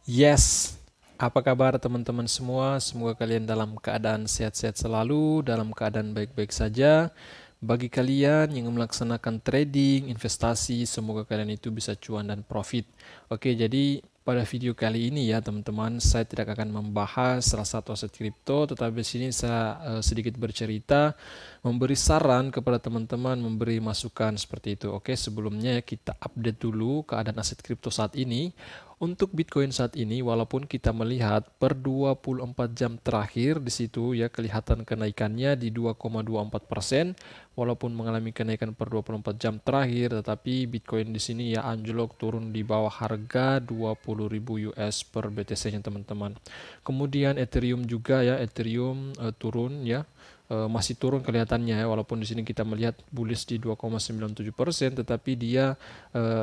Yes, apa kabar teman-teman semua? Semoga kalian dalam keadaan sehat-sehat selalu, dalam keadaan baik-baik saja. Bagi kalian yang melaksanakan trading, investasi, semoga kalian itu bisa cuan dan profit. Oke, jadi pada video kali ini ya teman-teman, saya tidak akan membahas salah satu aset kripto, tetapi di sini saya sedikit bercerita, memberi saran kepada teman-teman, memberi masukan seperti itu. Oke, sebelumnya kita update dulu keadaan aset kripto saat ini. Untuk Bitcoin saat ini, walaupun kita melihat per 24 jam terakhir di situ ya kelihatan kenaikannya di 2,24%, walaupun mengalami kenaikan per 24 jam terakhir, tetapi Bitcoin di sini ya anjlok turun di bawah harga 20.000 US per BTC-nya teman-teman. Kemudian Ethereum juga ya, Ethereum turun ya, masih turun kelihatannya ya, walaupun di sini kita melihat bullish di 2,97%, tetapi dia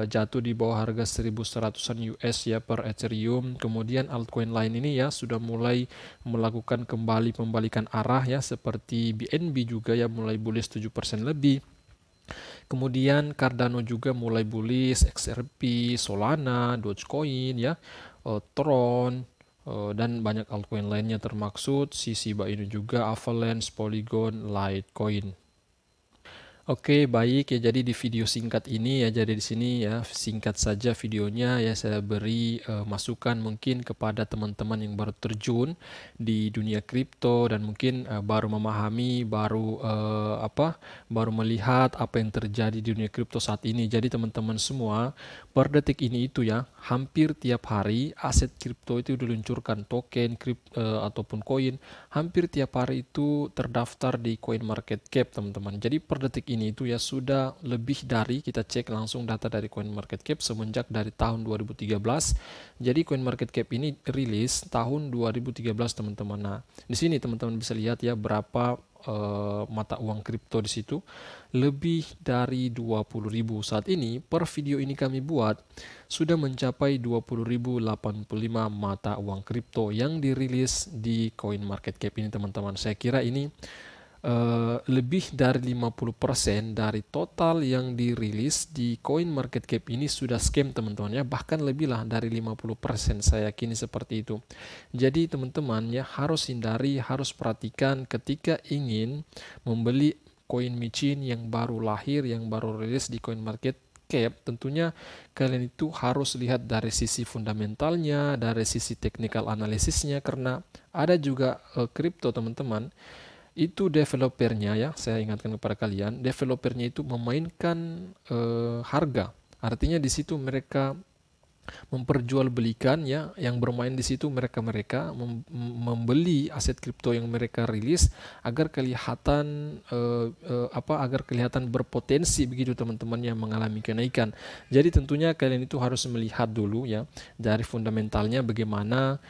jatuh di bawah harga 1.100-an US ya per Ethereum. Kemudian altcoin lain ini ya sudah mulai melakukan kembali pembalikan arah ya, seperti BNB juga ya mulai bullish 7% lebih. Kemudian Cardano juga mulai bullish, XRP, Solana, Dogecoin ya, Tron, dan banyak altcoin lainnya termaksud si Shiba Inu juga, Avalanche, Polygon, Litecoin. Oke, baik ya. Jadi di video singkat ini ya, jadi di sini ya singkat saja videonya ya, saya beri masukan mungkin kepada teman-teman yang baru terjun di dunia kripto dan mungkin baru memahami, baru melihat apa yang terjadi di dunia kripto saat ini. Jadi teman-teman semua, per detik ini itu ya, hampir tiap hari aset kripto itu diluncurkan, token ataupun koin, hampir tiap hari itu terdaftar di CoinMarketCap teman-teman. Jadi per detik ini itu ya sudah lebih dari, kita cek langsung data dari CoinMarketCap semenjak dari tahun 2013. Jadi CoinMarketCap ini rilis tahun 2013 teman-teman. Nah, di sini teman-teman bisa lihat ya berapa mata uang kripto di situ, lebih dari 20.000. Saat ini per video ini kami buat sudah mencapai 20.085 mata uang kripto yang dirilis di CoinMarketCap ini teman-teman. Saya kira ini lebih dari 50% dari total yang dirilis di CoinMarketCap ini sudah scam teman-teman ya, bahkan lebih lah dari 50%, saya yakini seperti itu. Jadi teman-teman ya harus hindari, harus perhatikan ketika ingin membeli koin micin yang baru lahir, yang baru rilis di CoinMarketCap. Tentunya kalian itu harus lihat dari sisi fundamentalnya, dari sisi technical analisisnya, karena ada juga kripto teman-teman itu developernya ya, saya ingatkan kepada kalian, developernya itu memainkan harga. Artinya di situ mereka memperjualbelikan ya, yang bermain di situ mereka-mereka membeli aset kripto yang mereka rilis agar kelihatan agar kelihatan berpotensi begitu teman-teman yang mengalami kenaikan. Jadi tentunya kalian itu harus melihat dulu ya dari fundamentalnya bagaimana,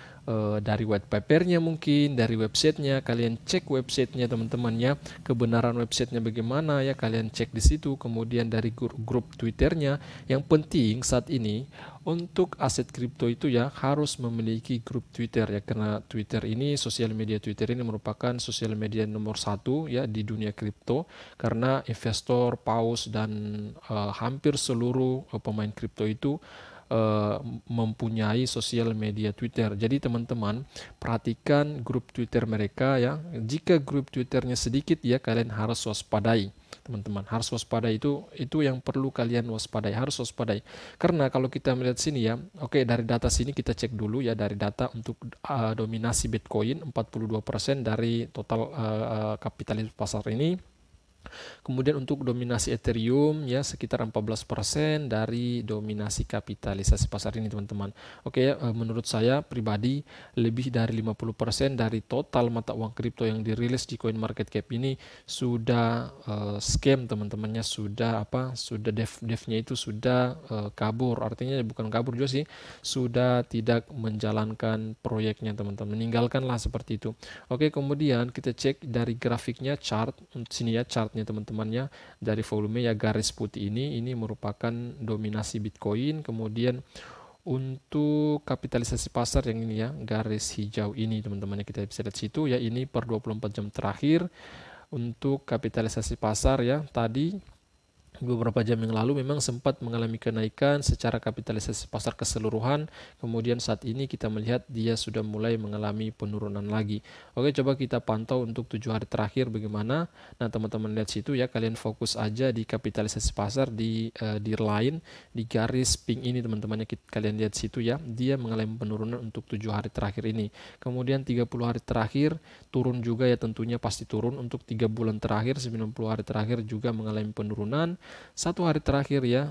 dari white papernya, mungkin dari websitenya, kalian cek websitenya teman-teman ya, kebenaran websitenya bagaimana ya, kalian cek di situ. Kemudian dari grup Twitternya, yang penting saat ini untuk aset kripto itu ya harus memiliki grup Twitter ya, karena Twitter ini, sosial media Twitter ini merupakan sosial media nomor satu ya di dunia kripto, karena investor, paus, dan hampir seluruh pemain kripto itu mempunyai sosial media Twitter. Jadi teman-teman perhatikan grup Twitter mereka ya. Jika grup Twitternya sedikit ya, kalian harus waspadai. Teman-teman harus waspadai, itu yang perlu kalian waspadai, harus waspadai. Karena kalau kita melihat sini ya, oke, dari data sini kita cek dulu ya, dari data untuk dominasi Bitcoin 42% dari total kapitalisasi pasar ini. Kemudian untuk dominasi Ethereum ya sekitar 14% dari dominasi kapitalisasi pasar ini teman-teman. Oke ya, menurut saya pribadi lebih dari 50% dari total mata uang kripto yang dirilis di CoinMarketCap ini sudah scam teman-temannya, sudah devnya itu sudah kabur. Artinya bukan kabur juga sih, sudah tidak menjalankan proyeknya teman-teman, meninggalkanlah seperti itu. Oke, kemudian kita cek dari grafiknya, chart sini ya, chartnya teman-teman ya, dari volume ya, garis putih ini merupakan dominasi Bitcoin. Kemudian untuk kapitalisasi pasar yang ini ya, garis hijau ini teman-teman ya, kita bisa lihat situ ya, ini per 24 jam terakhir untuk kapitalisasi pasar ya tadi beberapa jam yang lalu memang sempat mengalami kenaikan secara kapitalisasi pasar keseluruhan. Kemudian saat ini kita melihat dia sudah mulai mengalami penurunan lagi. Oke, coba kita pantau untuk 7 hari terakhir bagaimana. Nah, teman-teman lihat situ ya, kalian fokus aja di kapitalisasi pasar di line, di garis pink ini teman-temannya, kalian lihat situ ya, dia mengalami penurunan untuk 7 hari terakhir ini. Kemudian 30 hari terakhir turun juga ya, tentunya pasti turun. Untuk 3 bulan terakhir, 90 hari terakhir juga mengalami penurunan. 1 hari terakhir ya,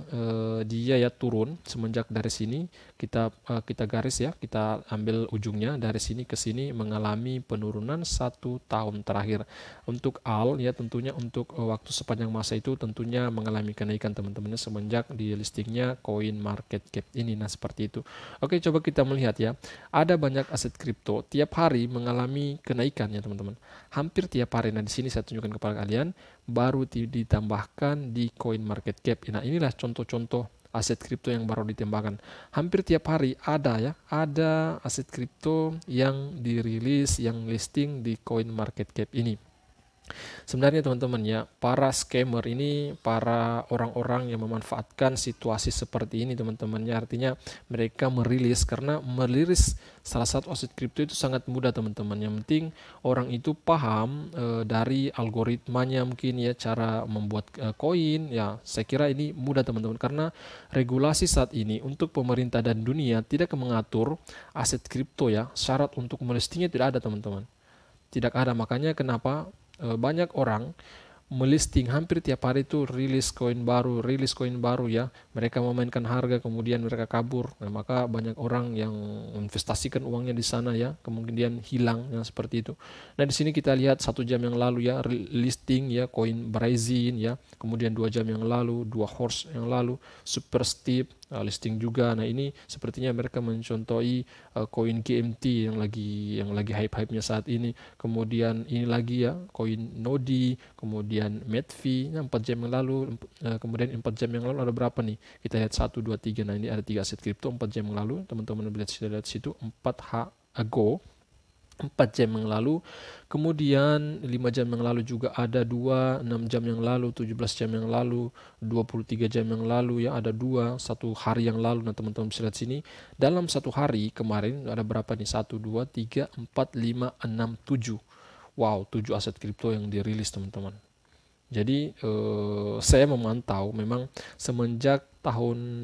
dia ya turun semenjak dari sini kita garis ya, kita ambil ujungnya dari sini ke sini mengalami penurunan 1 tahun terakhir. Untuk AL ya, tentunya untuk waktu sepanjang masa itu tentunya mengalami kenaikan teman-temannya semenjak di listingnya Coin Market Cap ini. Nah, seperti itu. Oke, coba kita melihat ya, ada banyak aset kripto tiap hari mengalami kenaikan ya teman-teman, hampir tiap hari. Nah, di sini saya tunjukkan kepada kalian, baru ditambahkan di Coin Market Cap. Nah, inilah contoh-contoh aset kripto yang baru ditambahkan. Hampir tiap hari ada ya, ada aset kripto yang dirilis, yang listing di Coin Market Cap ini. Sebenarnya teman-teman ya, para scammer ini, para orang-orang yang memanfaatkan situasi seperti ini teman-teman ya, artinya mereka merilis, karena merilis salah satu aset kripto itu sangat mudah teman-teman. Yang penting orang itu paham dari algoritmanya mungkin ya, cara membuat koin ya, saya kira ini mudah teman-teman, karena regulasi saat ini untuk pemerintah dan dunia tidak mengatur aset kripto ya, syarat untuk melistingnya tidak ada teman-teman, tidak ada. Makanya kenapa banyak orang melisting hampir tiap hari itu rilis koin baru ya. Mereka memainkan harga kemudian mereka kabur. Nah, maka banyak orang yang investasikan uangnya di sana ya, kemudian hilang ya, seperti itu. Nah, di sini kita lihat 1 jam yang lalu ya, listing ya koin Brazil ya. Kemudian 2 jam yang lalu, 2 horse yang lalu, Super Steep listing juga. Nah, ini sepertinya mereka mencontohi koin GMT yang lagi hype-hypenya saat ini. Kemudian ini lagi ya, koin Nodi, kemudian Medvi, 4 jam yang lalu, kemudian 4 jam yang lalu ada berapa nih? Kita lihat 1, 2, 3. Nah, ini ada 3 aset kripto 4 jam yang lalu. Teman-teman lihat situ 4H ago 4 jam yang lalu. Kemudian 5 jam yang lalu juga ada 2, 6 jam yang lalu, 17 jam yang lalu, 23 jam yang lalu ya ada 2, 1 hari yang lalu. Nah, teman-teman bisa lihat sini, dalam 1 hari kemarin ada berapa nih? 1, 2, 3, 4, 5, 6, 7. Wow, 7 aset kripto yang dirilis teman-teman. Jadi saya memantau memang semenjak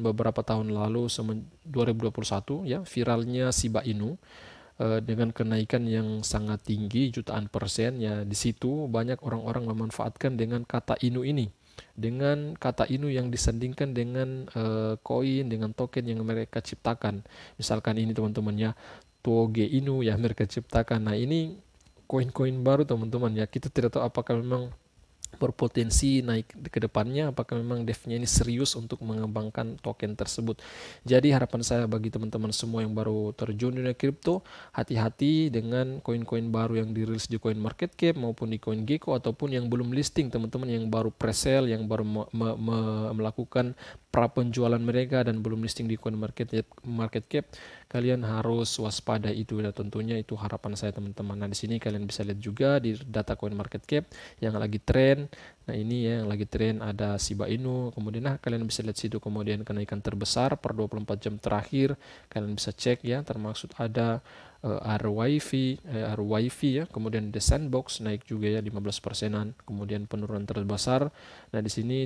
beberapa tahun lalu, 2021 ya, viralnya Shiba Inu dengan kenaikan yang sangat tinggi jutaan persen ya, di situ banyak orang-orang memanfaatkan dengan kata Inu ini, dengan kata Inu yang disandingkan dengan koin, dengan token yang mereka ciptakan. Misalkan ini teman-teman ya, Toge Inu ya mereka ciptakan. Nah, ini koin-koin baru teman-teman ya, kita tidak tahu apakah memang berpotensi naik ke depannya, apakah memang devnya ini serius untuk mengembangkan token tersebut. Jadi harapan saya bagi teman-teman semua yang baru terjun di dunia kripto, hati-hati dengan koin-koin baru yang dirilis di Coin Market Cap maupun di CoinGecko, ataupun yang belum listing teman-teman, yang baru pre-sale, yang baru melakukan pra penjualan mereka dan belum listing di Coin Market Cap. Kalian harus waspada itu, dan tentunya itu harapan saya teman-teman. Nah, di sini kalian bisa lihat juga di data Coin Market Cap yang lagi tren. Nah, ini ya yang lagi tren ada Shiba Inu. Kemudian kalian bisa lihat situ, kemudian kenaikan terbesar per 24 jam terakhir. Kalian bisa cek ya, termasuk ada RYV ya, kemudian The Sandbox naik juga ya 15%-an, kemudian penurunan terbesar. Nah, di sini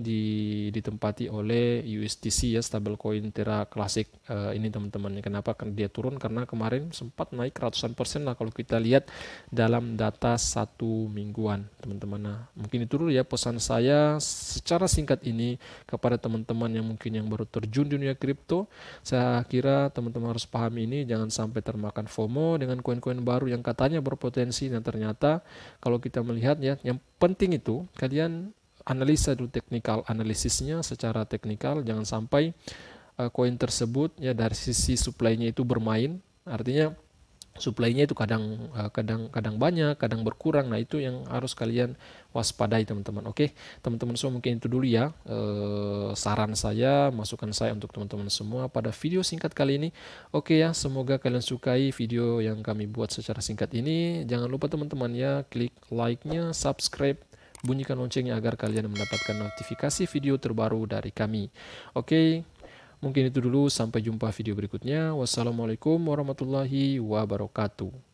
ditempati oleh USDC ya, stablecoin Terra Classic ini teman-teman. Kenapa kan dia turun? Karena kemarin sempat naik ratusan persen lah kalau kita lihat dalam data 1 mingguan teman-teman. Nah, mungkin itu dulu ya pesan saya secara singkat ini kepada teman-teman yang mungkin yang baru terjun di dunia kripto. Saya kira teman-teman harus pahami ini, jangan sampai termakan FOMO dengan koin-koin baru yang katanya berpotensi, dan ternyata kalau kita melihat ya, yang penting itu kalian analisa dulu teknikal analisisnya secara teknikal, jangan sampai koin tersebut ya dari sisi supply-nya itu bermain, artinya supply-nya itu kadang banyak, kadang berkurang. Nah, itu yang harus kalian waspadai teman-teman. Oke, teman-teman semua, mungkin itu dulu ya saran saya, masukan saya untuk teman-teman semua pada video singkat kali ini. Oke ya, semoga kalian sukai video yang kami buat secara singkat ini. Jangan lupa teman-teman ya, klik like-nya, subscribe, bunyikan loncengnya agar kalian mendapatkan notifikasi video terbaru dari kami. Oke, mungkin itu dulu, sampai jumpa video berikutnya. Wassalamualaikum warahmatullahi wabarakatuh.